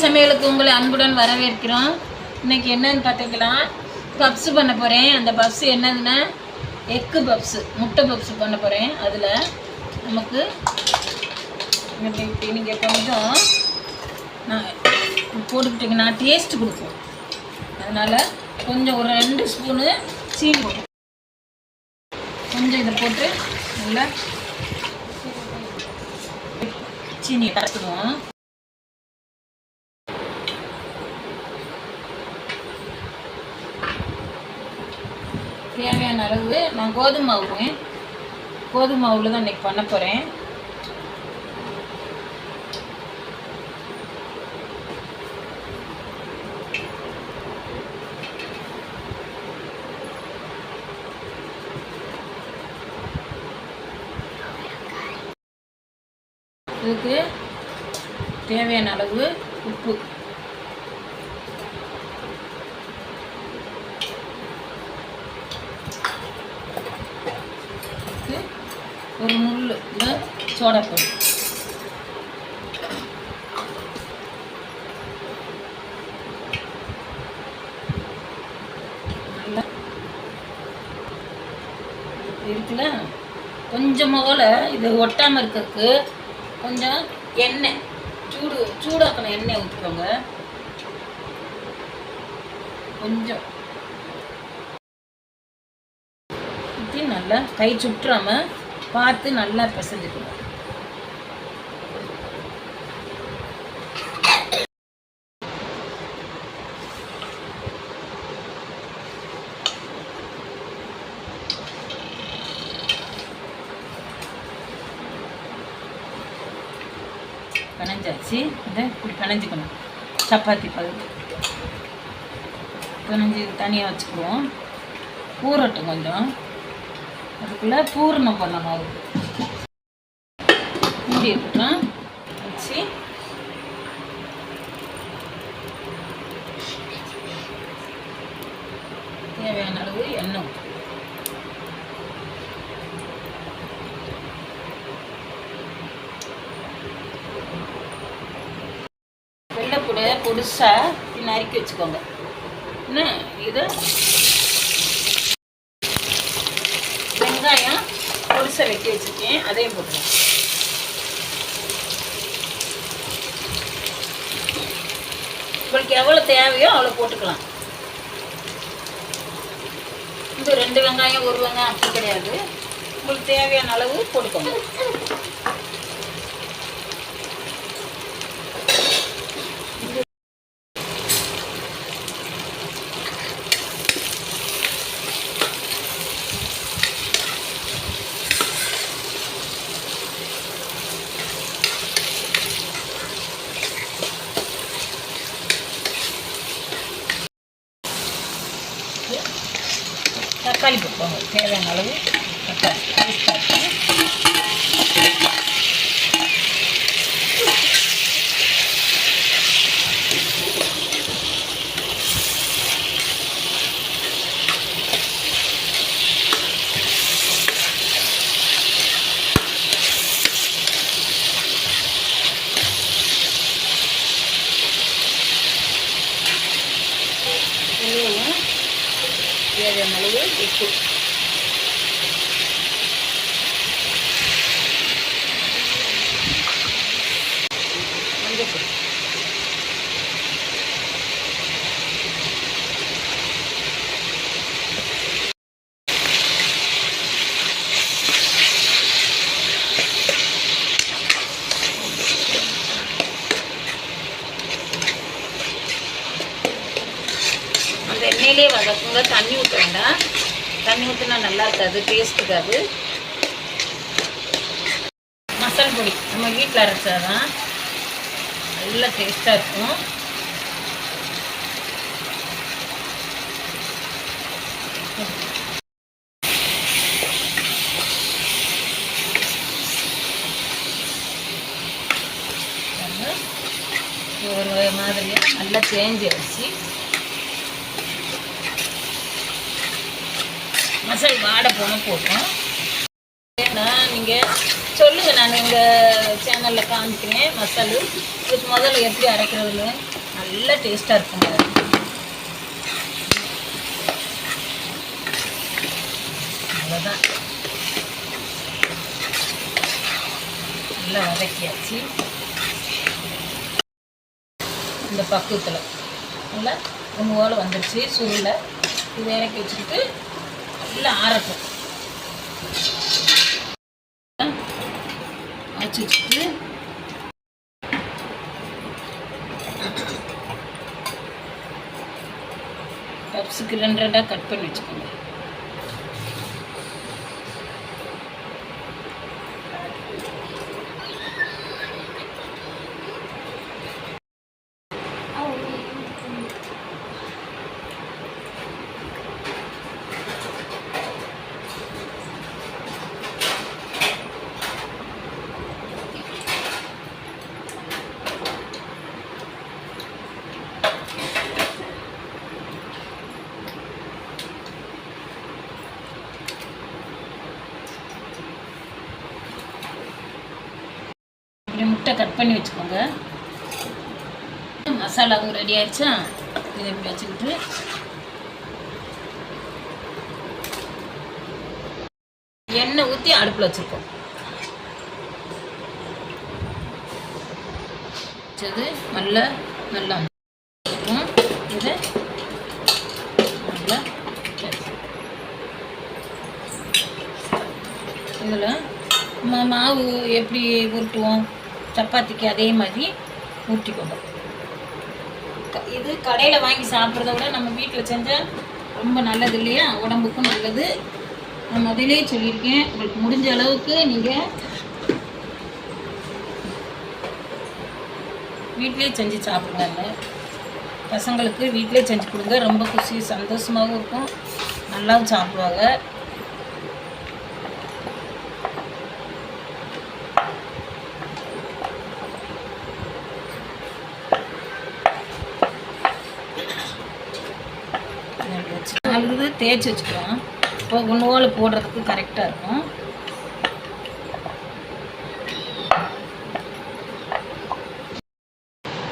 சமையலுக்கு உங்களை அன்புடன் வரவேற்கிறோம். இன்றைக்கி என்னன்னு பார்த்தீங்கன்னா பப்ஸு பண்ண போகிறேன். அந்த பப்ஸு என்னதுன்னா எக்கு பப்ஸு, முட்டை பப்ஸு பண்ண போகிறேன். அதில் நமக்கு இப்படி நீங்கள் கொஞ்சம் நான் போட்டுக்கிட்டிங்கன்னா டேஸ்ட்டு கொடுக்கும். அதனால் கொஞ்சம் ஒரு 2 ஸ்பூனு சீனி போட்டு கொஞ்சம் இதை போட்டு நல்லா சீனி கலக்கிடுவோம். தேவையான அளவு நான் கோதுமை மாவில் தான் இன்றைக்கி பண்ண போகிறேன். இதுக்கு தேவையான அளவு உப்பு, ஒரு முள் சோடா பொடி, நல்லா இருக்குல்ல. கொஞ்சமாக போல் இது ஒட்டாமல் இருக்கிறதுக்கு கொஞ்சம் எண்ணெய் சூடாக்கின எண்ணெய் ஊற்றிக்கோங்க. கொஞ்சம் ஊற்றி நல்லா கை சுற்றாமல் பார்த்து நல்லா பிசைஞ்சுக்கணும். பிணைஞ்சாச்சு. இதை இப்படி பிணைஞ்சிக்கணும். சப்பாத்தி பதம் பிணைஞ்சி தனியாக வச்சுக்குவோம். ஊறட்டும் கொஞ்சம். அதுக்குள்ளே பூரணம் பண்ணணும். அதுக்கு மூடி இருக்கட்டும். வச்சு தேவையான அளவு எண்ணெய், வெள்ளைப்பூடை பொடிசாக நறுக்கி வச்சுக்கோங்க. என்ன இது வெங்காயம் பொடிசை வெட்டி வச்சுருக்கேன், அதையும் போட்டுருவேன். உங்களுக்கு எவ்வளோ தேவையோ அவ்வளோ போட்டுக்கலாம். இது 2 வெங்காயம் 1 வெங்காயம் அப்படி கிடையாது. உங்களுக்கு தேவையான அளவு போட்டுக்கோங்க. தக்காளி போட்டுக்கோங்க. தேவையான அளவு தக்காளி. தேவையான அளவு உப்பு, மஞ்சள், அந்த எண்ணெயிலே வதக்குங்க. தண்ணி ஊற்ற வேண்டாம். தண்ணி ஊற்றினா நல்லா இருக்காது, டேஸ்ட் இருக்காது. மசாலா பொடி நம்ம வீட்டில் அரைச்சாதான் நல்லா டேஸ்ட்டாக இருக்கும். ஒரு மாதிரியாக நல்லா தேஞ்சி வச்சு மசாலா வாடை போன போட்டோம். ஏன்னா நீங்கள் சொல்லுங்கள், நான் எங்கள் சேனல் சேனலில் காமிக்கிறேன் மசாலு. இதுக்கு முதல்ல எப்படி அரைக்கிறதுன்னு நல்ல டேஸ்ட்டாக இருக்குங்க. அவ்வளோதான், நல்லா வதக்கியாச்சு. இந்த பக்குவத்தில் நல்லா ஒன்று போல் வந்துடுச்சு. சுருளை இது இறக்கி வச்சுக்கிட்டு நல்லா ஆறட்டும். அரைச்சி வச்சுட்டு பப்ஸுக்கு 2 கட் பண்ணி வச்சுக்கோங்க. முட்டை கட் பண்ணி வச்சுக்கோங்க. மசாலாவும் ரெடி ஆயிடுச்சா, இதை இப்படி வச்சுக்கிட்டு எண்ணெய் ஊற்றி அடுப்பில் வச்சுருக்கோம். வச்சது நல்லா நல்லா இருக்கும். இதை நல்லா இதில் மாவு எப்படி உருட்டுவோம் சப்பாத்திக்கு அதே மாதிரி ஊற்றிக்கோங்க. இது கடையில் வாங்கி சாப்பிட்றத விட நம்ம வீட்டில் செஞ்சால் ரொம்ப நல்லது இல்லையா, உடம்புக்கும் நல்லது. நான் முதலே சொல்லியிருக்கேன், உங்களுக்கு முடிஞ்ச அளவுக்கு நீங்கள் வீட்டிலே செஞ்சு சாப்பிடுங்க. பசங்களுக்கு வீட்டிலே செஞ்சு கொடுங்க, ரொம்ப குஷி சந்தோஷமாகவும் இருக்கும், நல்லாவும் சாப்பிடுவாங்க. அழுது தேய்ச்சி வச்சுக்கலாம். இப்போ ஒன்று போடுறதுக்கு கரெக்டாக இருக்கும்.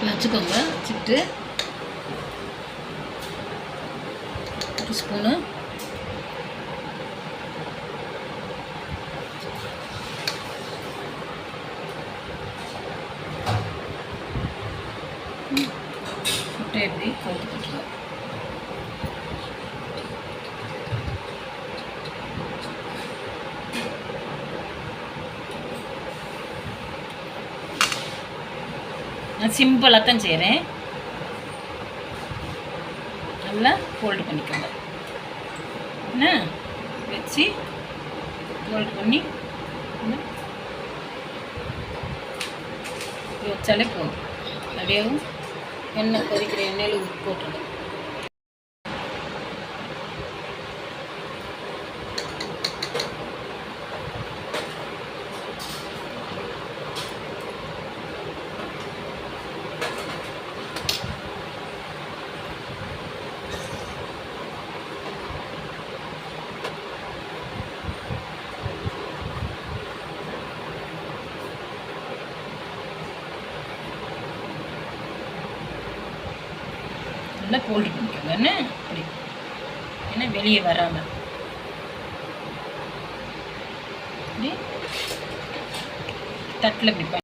வச்சுக்கோங்க. வச்சுக்கிட்டு 1 ஸ்பூனு முட்டை எப்படி கவுத்துக்கலாம். நான் சிம்பிளாக தான் செய்கிறேன். நல்லா ஃபோல்டு பண்ணிக்கோங்க. என்ன வச்சு ஃபோல்டு பண்ணி வச்சாலே போதும். அப்படியேவும் எண்ணெய் கொதிக்கிற எண்ணெயில் உப்பு போட்டுருங்க. நல்லா ஃபோல்டு பண்ணிக்கோங்க. என்ன அப்படி ஏன்னா வெளியே வராமல் இப்படி தட்டில் இப்படி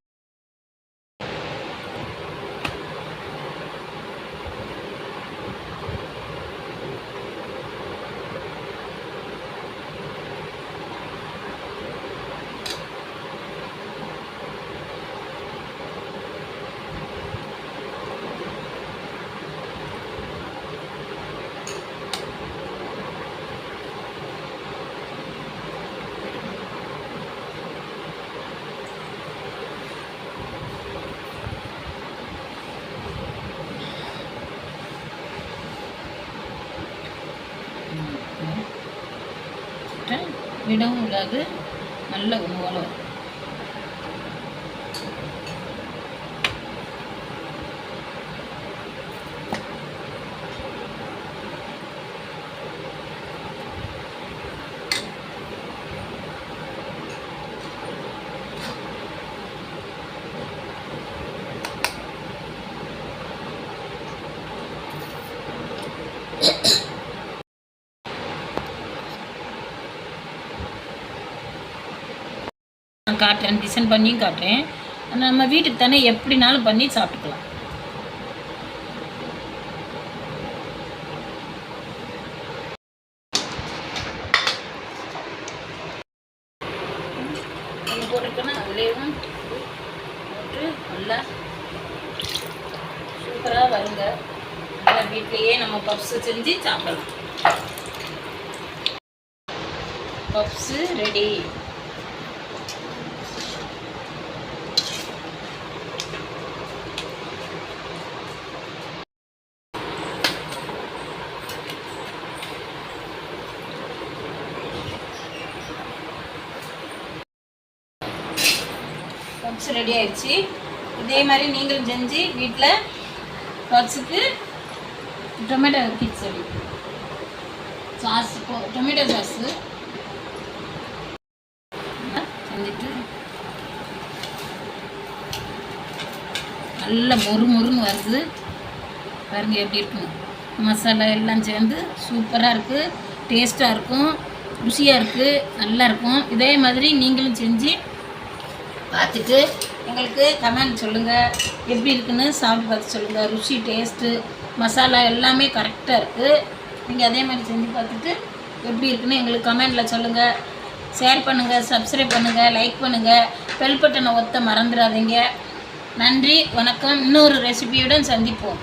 விடவும் இல்லாது நல்ல உணவாக வரும். நான் காட்டுறேன், டிசைன் பண்ணியும் காட்டுறேன். நம்ம வீட்டுக்கு தானே எப்படினாலும் பண்ணி சாப்பிட்டுக்கலாம். போட்டுருக்கோன்னா அதுலேயும் போட்டு நல்லா சூப்பராக வருங்க. நல்லா வீட்லேயே நம்ம பப்ஸு செஞ்சு சாப்பிடலாம். Puffs ready. பப்ஸ் ரெடி ஆயிடுச்சு. இதே மாதிரி நீங்களும் செஞ்சு வீட்டில் பப்ஸுக்கு tomato khichdi sauce, tomato sauce செஞ்சுட்டு நல்லா மொறுன்னு வருது பாருங்க எப்படி இருக்குங்க. மசாலா எல்லாம் சேர்ந்து சூப்பராக இருக்குது, டேஸ்ட்டாக இருக்கும், ருசியாக இருக்குது, நல்லாயிருக்கும். இதே மாதிரி நீங்களும் செஞ்சு பார்த்துட்டு எங்களுக்கு கமெண்ட் சொல்லுங்கள், எப்படி இருக்குன்னு சாப்பிட்டு பார்த்து சொல்லுங்கள். ருசி, டேஸ்ட்டு, மசாலா எல்லாமே கரெக்டாக இருக்குது. நீங்கள் அதே மாதிரி செஞ்சு பார்த்துட்டு எப்படி இருக்குன்னு எங்களுக்கு கமெண்டில் சொல்லுங்கள். ஷேர் பண்ணுங்கள், சப்ஸ்கிரைப் பண்ணுங்கள், லைக் பண்ணுங்கள், பெல் பட்டனை ஒத்த மறந்துடாதீங்க. நன்றி, வணக்கம். இன்னொரு ரெசிபியுடன் சந்திப்போம்.